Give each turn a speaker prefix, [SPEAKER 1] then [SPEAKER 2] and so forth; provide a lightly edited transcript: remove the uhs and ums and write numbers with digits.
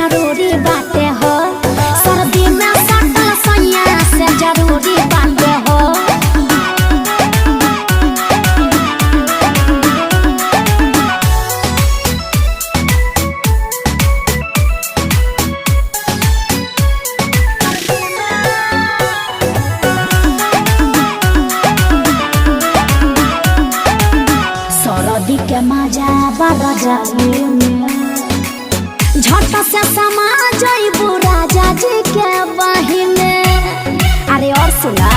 [SPEAKER 1] जरूरी बातें हो, सर्दी में सटल सैया से जरूरी बातें हो। सरदी के मजा बड़ा जाए झट से समा जइबू राजा जी के बहिने। अरे और सुना